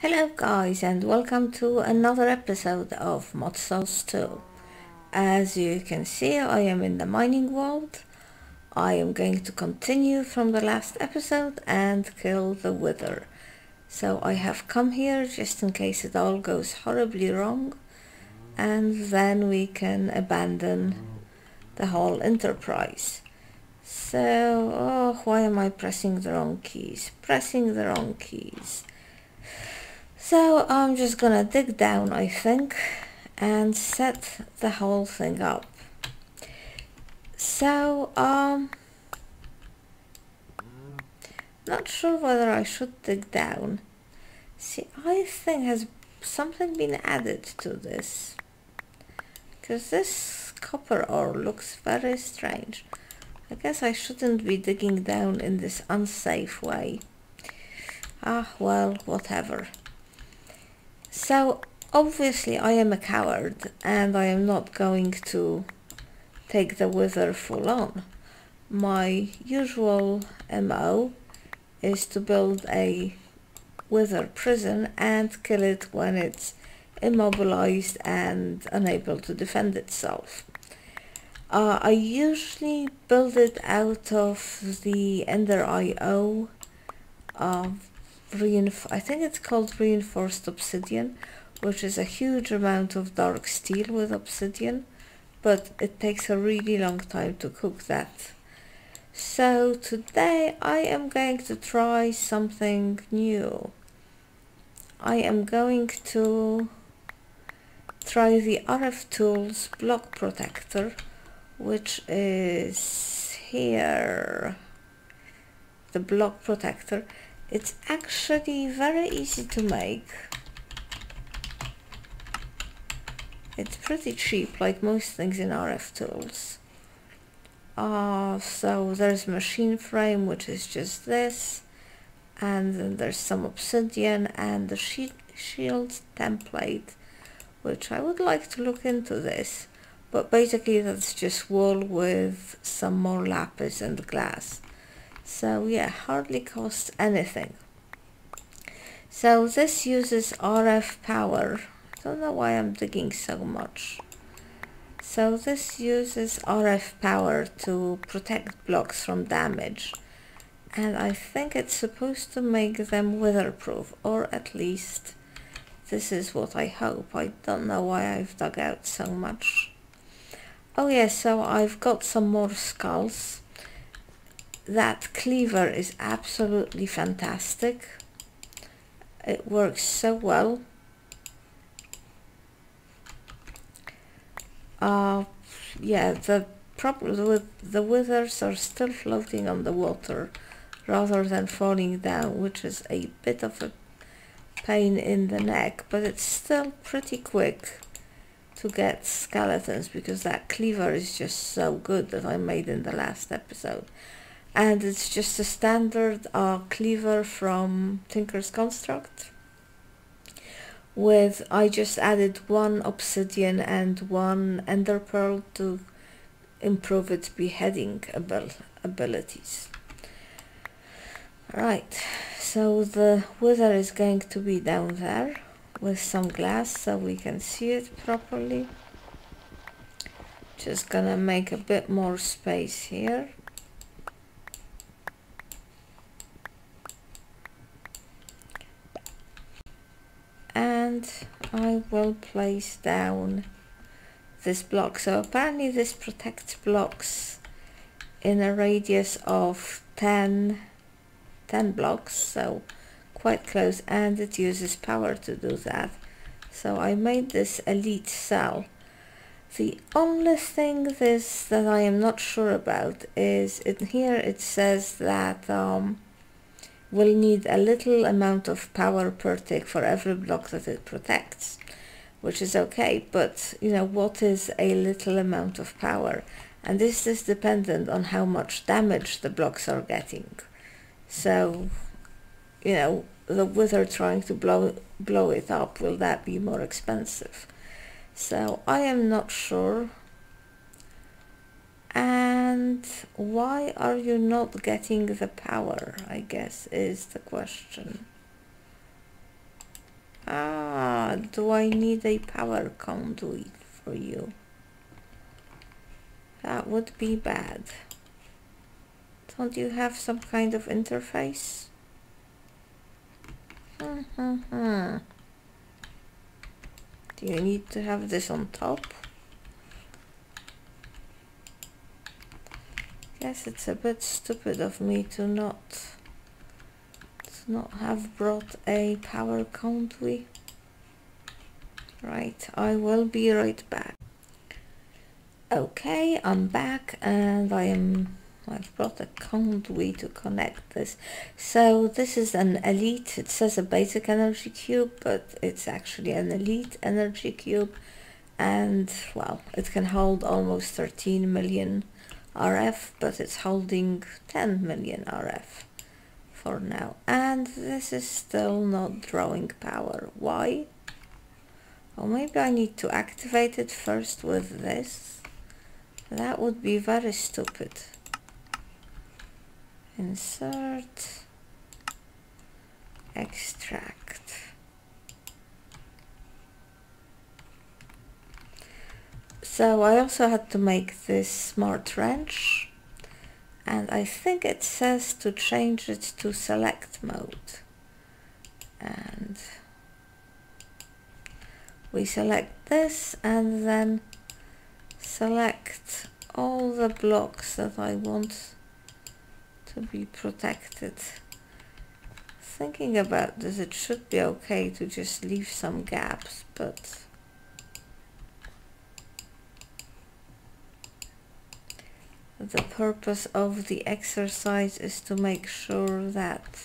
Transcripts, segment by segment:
Hello guys, and welcome to another episode of Modsauce 2. As you can see, I am in the mining world. I am going to continue from the last episode and kill the wither. So I have come here just in case it all goes horribly wrong, and then we can abandon the whole enterprise. So, why am I pressing the wrong keys? So I'm just gonna dig down, I think, and set the whole thing up. So, not sure whether I should dig down. See, I think has something been added to this, because this copper ore looks very strange. I guess I shouldn't be digging down in this unsafe way. Well, whatever. So, obviously I am a coward and I am not going to take the wither full on. My usual MO is to build a wither prison and kill it when it's immobilized and unable to defend itself. I usually build it out of the Ender IO I think it's called reinforced obsidian, which is a huge amount of dark steel with obsidian, but it takes a really long time to cook that. So today I am going to try something new. I am going to try the RF Tools block protector, which is here, the block protector. It's actually very easy to make. It's pretty cheap, like most things in RF Tools. So there's machine frame, which is just this, and then there's some obsidian and the shield template, which I would like to look into this, but basically that's just wool with some more lapis and glass. So yeah, hardly costs anything. So this uses RF power. I don't know why I'm digging so much. So this uses RF power to protect blocks from damage. And I think it's supposed to make them weatherproof, or at least this is what I hope. I don't know why I've dug out so much. Oh yeah, so I've got some more skulls. That cleaver is absolutely fantastic. It works so well. Yeah, the problem with the withers are still floating on the water rather than falling down, which is a bit of a pain in the neck, but it's still pretty quick to get skeletons because that cleaver is just so good that I made in the last episode. And it's just a standard cleaver from Tinker's Construct with, I just added one obsidian and one ender pearl to improve its beheading abilities. Right, so the wither is going to be down there with some glass so we can see it properly. Just gonna make a bit more space here. And I will place down this block. So apparently this protects blocks in a radius of 10 blocks, so quite close, and it uses power to do that. So I made this elite cell. The only thing that I am not sure about is in here it says that will need a little amount of power per tick for every block that it protects, which is okay, but you know, what is a little amount of power? And this is dependent on how much damage the blocks are getting. So, you know, the wither trying to blow it up, will that be more expensive? So I am not sure. And why are you not getting the power, I guess, is the question. do I need a power conduit for you? That would be bad. Don't you have some kind of interface? Do you need to have this on top? Guess it's a bit stupid of me to not have brought a power conduit. Right, I will be right back. Okay, I'm back and I've brought a conduit to connect this. So this is an elite, it says a basic energy cube, but it's actually an elite energy cube, and well, it can hold almost 13 million RF, but it's holding 10 million RF for now, and this is still not drawing power. Why? Or maybe I need to activate it first with this. That would be very stupid. Insert, extract. So I also had to make this smart wrench, and I think it says to change it to select mode, and we select this and then select all the blocks that I want to be protected. Thinking about this, it should be okay to just leave some gaps, but the purpose of the exercise is to make sure that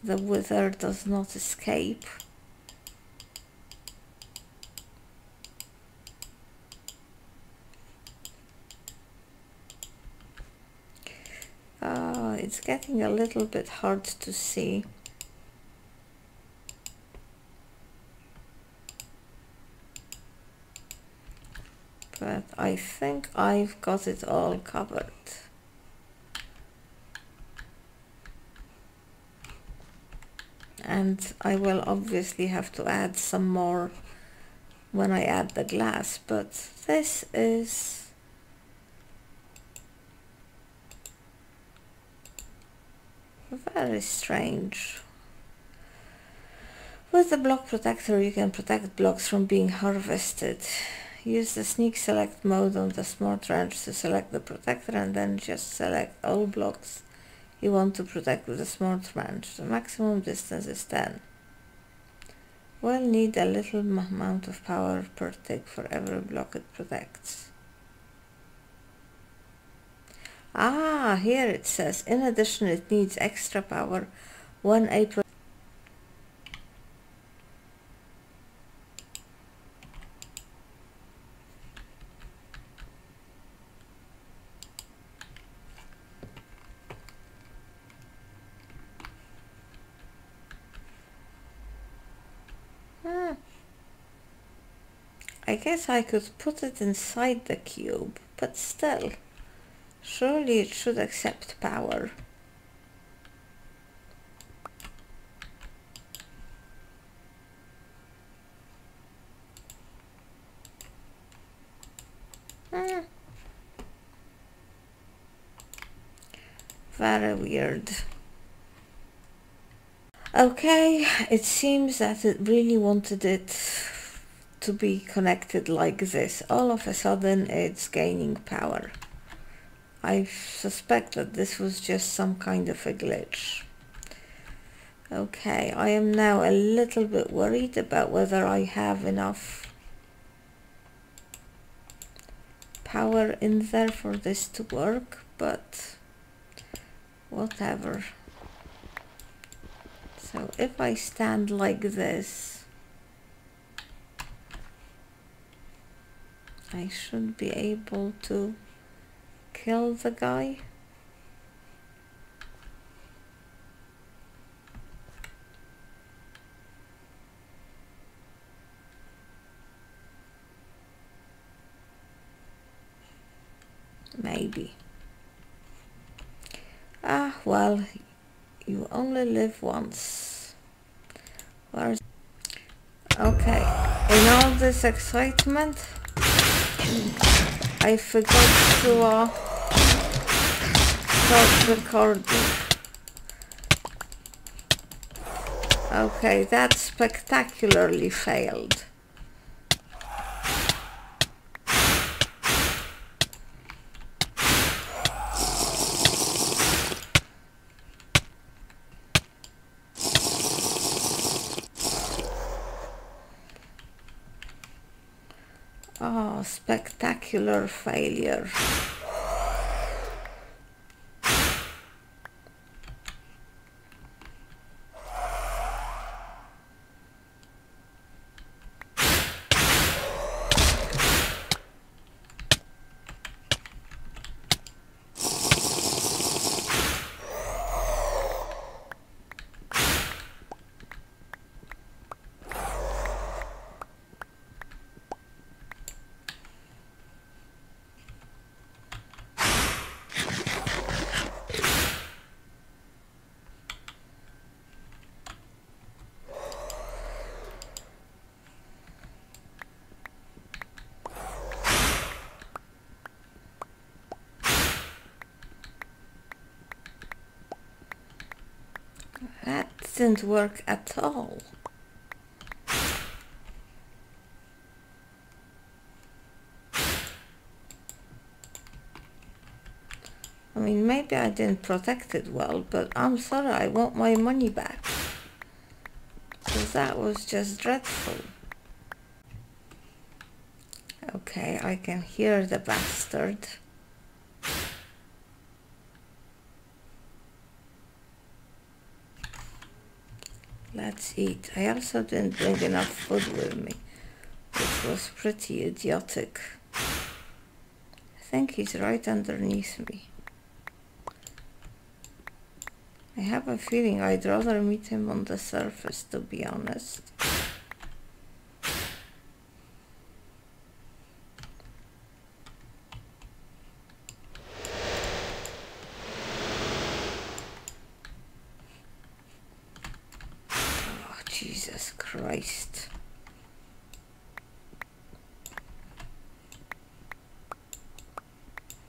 the wither does not escape. It's getting a little bit hard to see. But I think I've got it all covered. And I will obviously have to add some more when I add the glass, but this is very strange. With the block protector you can protect blocks from being harvested. Use the sneak select mode on the smart wrench to select the protector, and then just select all blocks you want to protect with the smart wrench. The maximum distance is 10. Will need a little amount of power per tick for every block it protects. Ah, here it says, in addition it needs extra power when a I guess I could put it inside the cube, but still, surely it should accept power. Very weird. Okay, it seems that it really wanted it to be connected like this. All of a sudden it's gaining power. I suspect that this was just some kind of a glitch. Okay, I am now a little bit worried about whether I have enough power in there for this to work, but whatever. So if I stand like this, I should be able to kill the guy. Maybe. Ah, well, you only live once. Where's... Okay, in all this excitement, I forgot to start recording. Okay, that spectacularly failed. Oh, spectacular failure. That didn't work at all. I mean, maybe I didn't protect it well, but I'm sorry, I want my money back. Because that was just dreadful. Okay, I can hear the bastard. Let's eat. I also didn't bring enough food with me, which was pretty idiotic. I think he's right underneath me. I have a feeling I'd rather meet him on the surface, to be honest. Oh, Jesus Christ.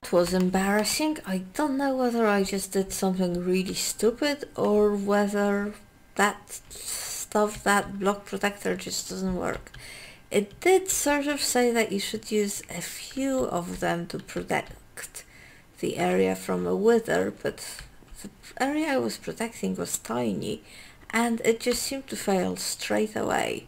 It was embarrassing. I don't know whether I just did something really stupid or whether that stuff, that block protector, just doesn't work. It did sort of say that you should use a few of them to protect the area from a wither, but the area I was protecting was tiny and it just seemed to fail straight away.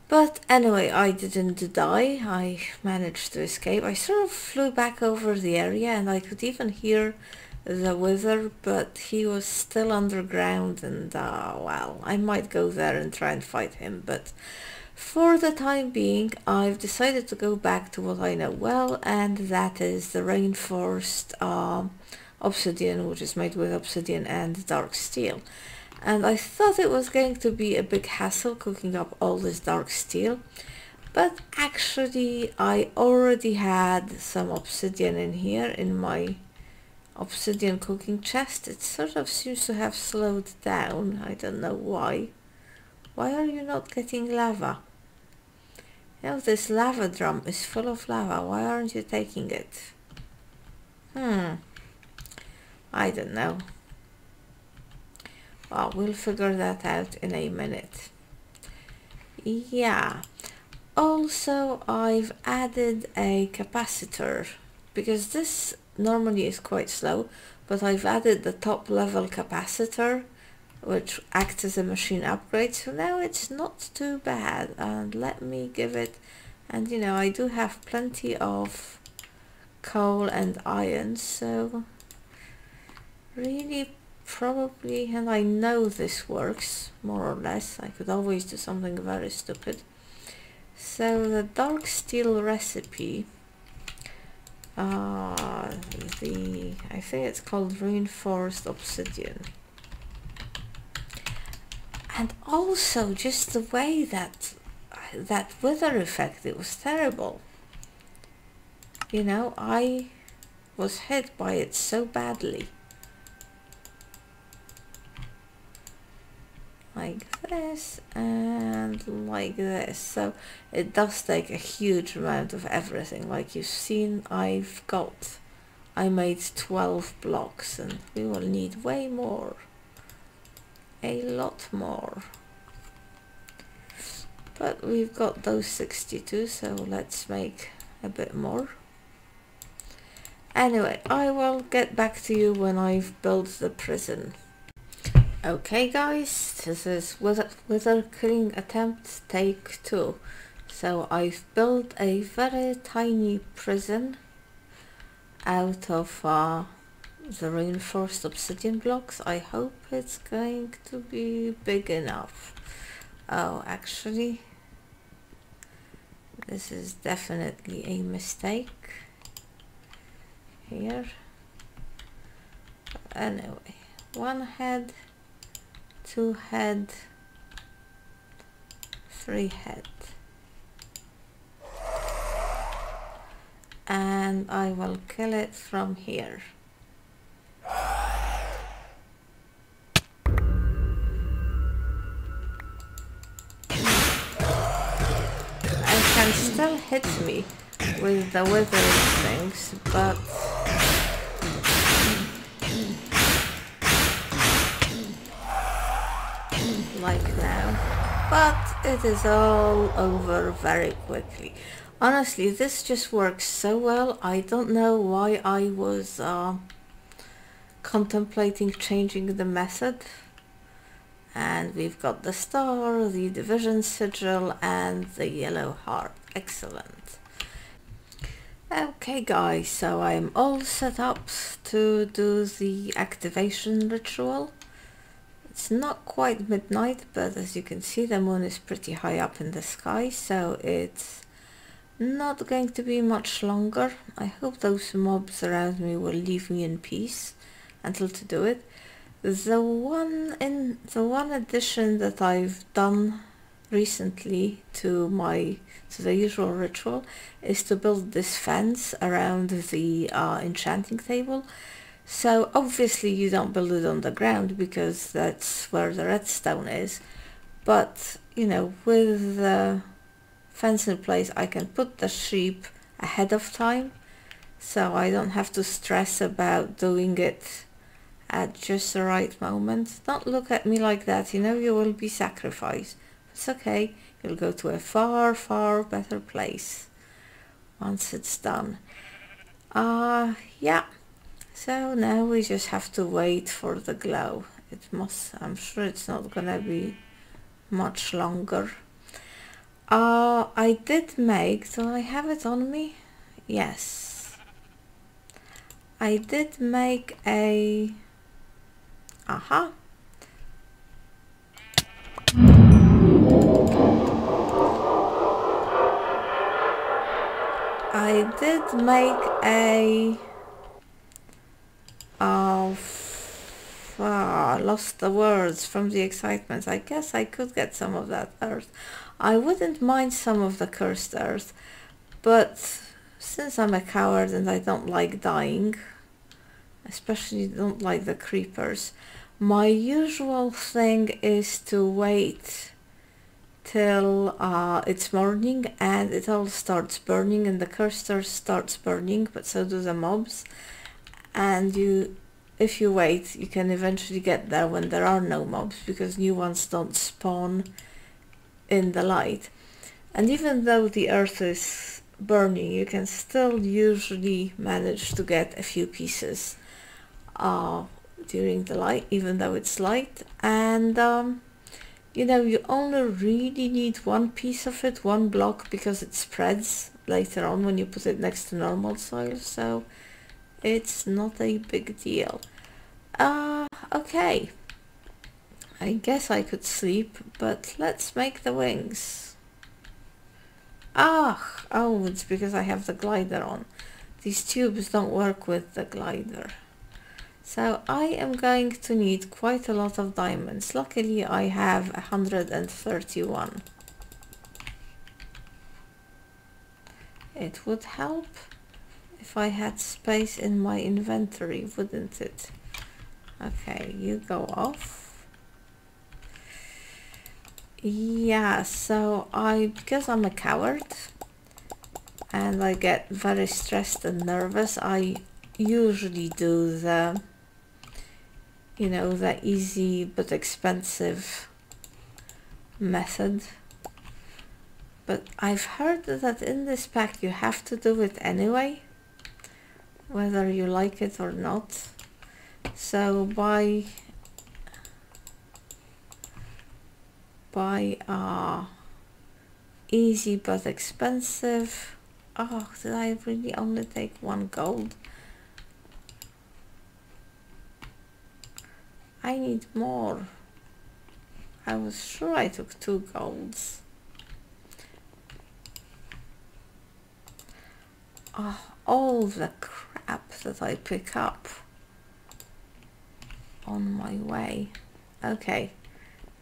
But anyway, I didn't die. I managed to escape. I sort of flew back over the area and I could even hear the wither, but he was still underground and well, I might go there and try and fight him, but for the time being I've decided to go back to what I know well, and that is the reinforced obsidian, which is made with obsidian and dark steel. And I thought it was going to be a big hassle cooking up all this dark steel, but actually I already had some obsidian in here in my obsidian cooking chest. It sort of seems to have slowed down. I don't know why. Why are you not getting lava? You know, this lava drum is full of lava. Why aren't you taking it? I don't know. Well, we'll figure that out in a minute. Yeah. Also, I've added a capacitor because this normally is quite slow, but I've added the top level capacitor which acts as a machine upgrade, so now it's not too bad. And let me give it, and you know, I do have plenty of coal and iron, so really probably, and I know this works more or less. I could always do something very stupid. So the dark steel recipe, I think it's called reinforced obsidian. And also just the way that wither effect, it was terrible. You know, I was hit by it so badly. like this and like this. So it does take a huge amount of everything. Like you've seen, I made 12 blocks, and we will need way more, a lot more, but we've got those 62, so let's make a bit more. Anyway, I will get back to you when I've built the prison. Okay guys, this is wither killing attempt take 2. So I've built a very tiny prison out of the reinforced obsidian blocks. I hope it's going to be big enough. Oh, actually, this is definitely a mistake here. Anyway, 1 head, 2 head, 3 head, and I will kill it from here. It can still hit me with the withering things, but like now, but it is all over very quickly. Honestly, this just works so well. I don't know why I was contemplating changing the method. And we've got the star, the division sigil, and the yellow heart. Excellent. Okay guys, so I'm all set up to do the activation ritual. It's not quite midnight, but as you can see, the moon is pretty high up in the sky, so it's not going to be much longer. I hope those mobs around me will leave me in peace until to do it. The one addition that I've done recently to the usual ritual is to build this fence around the enchanting table. So obviously you don't build it on the ground because that's where the redstone is, but you know, with the fence in place I can put the sheep ahead of time, so I don't have to stress about doing it at just the right moment. Don't look at me like that, you know, you will be sacrificed. It's okay, you'll go to a far, far better place once it's done. Yeah. So now we just have to wait for the glow. I'm sure it's not gonna be much longer. I did make, do I have it on me? Yes. I did make a, I did make a lost the words from the excitement. I guess I could get some of that earth. I wouldn't mind some of the cursed earth, but since I'm a coward and I don't like dying, especially don't like the creepers, my usual thing is to wait till it's morning and it all starts burning, and the cursed earth starts burning, but so do the mobs. And if you wait, you can eventually get there when there are no mobs, because new ones don't spawn in the light. And even though the earth is burning, you can still usually manage to get a few pieces during the light, even though it's light. And you know, you only really need one piece of it, one block, because it spreads later on when you put it next to normal soil, so it's not a big deal. Okay, I guess I could sleep, but let's make the wings. Oh, it's because I have the glider on. These tubes don't work with the glider. So I am going to need quite a lot of diamonds. Luckily I have 131. It would help if I had space in my inventory, wouldn't it? Okay, you go off. Yeah, so because I'm a coward and I get very stressed and nervous, I usually do the, you know, the easy but expensive method. But I've heard that in this pack you have to do it anyway, whether you like it or not. So buy easy but expensive. Oh, did I really only take 1 gold? I need more. I was sure I took 2 golds. Oh, all the crap that I pick up on my way. Okay,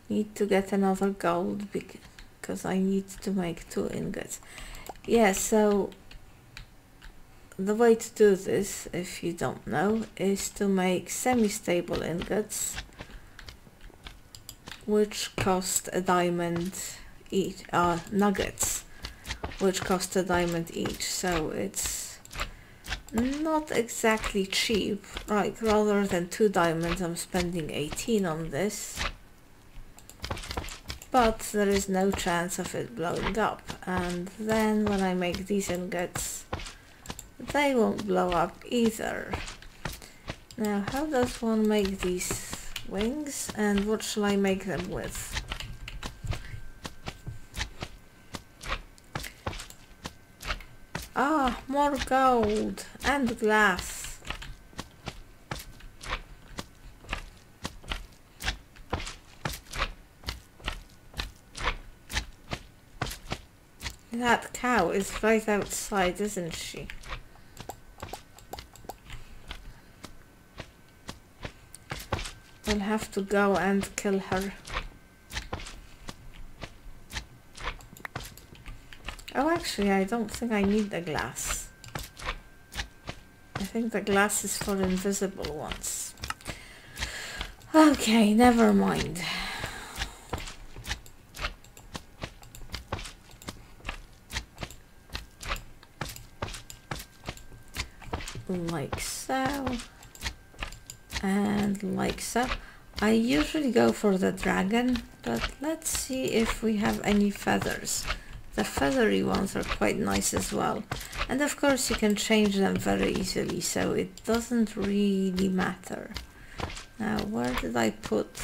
need to get another gold because I need to make 2 ingots. Yeah, so the way to do this, if you don't know, is to make semi-stable ingots, which cost a diamond each, nuggets, which cost a diamond each, so it's not exactly cheap. Right, rather than 2 diamonds I'm spending 18 on this, but there is no chance of it blowing up, and then when I make these ingots they won't blow up either. Now, how does one make these wings, and what shall I make them with? Ah, more gold and glass. That cow is right outside, isn't she? I'll have to go and kill her. Oh, actually, I don't think I need the glass. I think the glass is for invisible ones. Okay, never mind. Like so. And like so. I usually go for the dragon, but let's see if we have any feathers. The feathery ones are quite nice as well. And of course you can change them very easily, so it doesn't really matter. Now, where did I put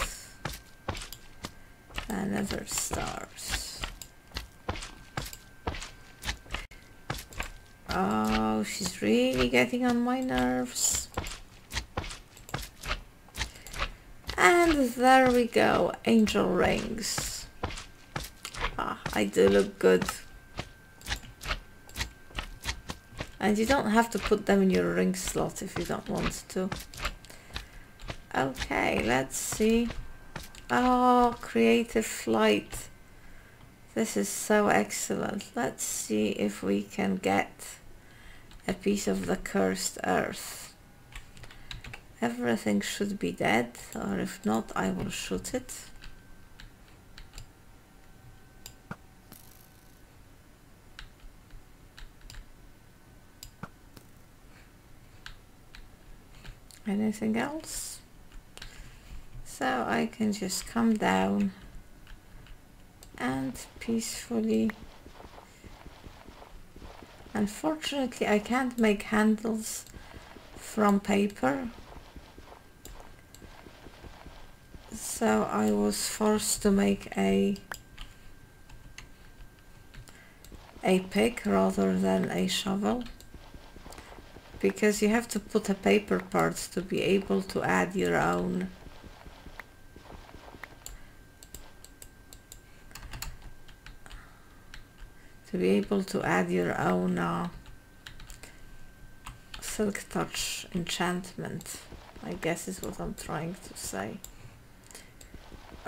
the nether stars? Oh, she's really getting on my nerves. And there we go, angel rings. Ah, I do look good. And you don't have to put them in your ring slot if you don't want to. Okay, let's see. Oh, creative flight. This is so excellent. Let's see if we can get a piece of the cursed earth. Everything should be dead, or if not, I will shoot it. Anything else? So I can just come down and peacefully. Unfortunately, I can't make handles from paper, so I was forced to make a pick rather than a shovel, because you have to put a paper part to be able to add your own silk touch enchantment, I guess is what I'm trying to say.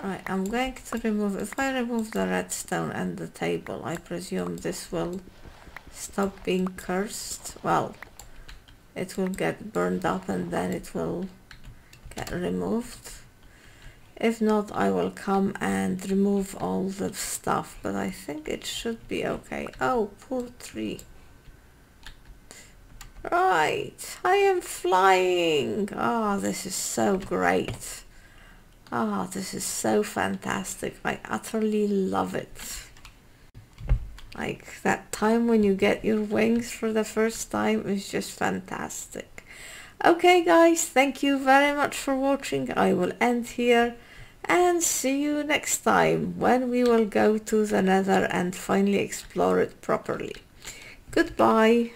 Right, I'm going to remove, if I remove the redstone and the table, I presume this will stop being cursed. Well, it will get burned up and then it will get removed. If not, I will come and remove all the stuff, but I think it should be okay. Oh, poor tree. Right, I am flying. Ah, this is so great. Ah, this is so fantastic. I utterly love it. Like that time when you get your wings for the first time is just fantastic. Okay guys, thank you very much for watching. I will end here and see you next time when we will go to the Nether and finally explore it properly. Goodbye.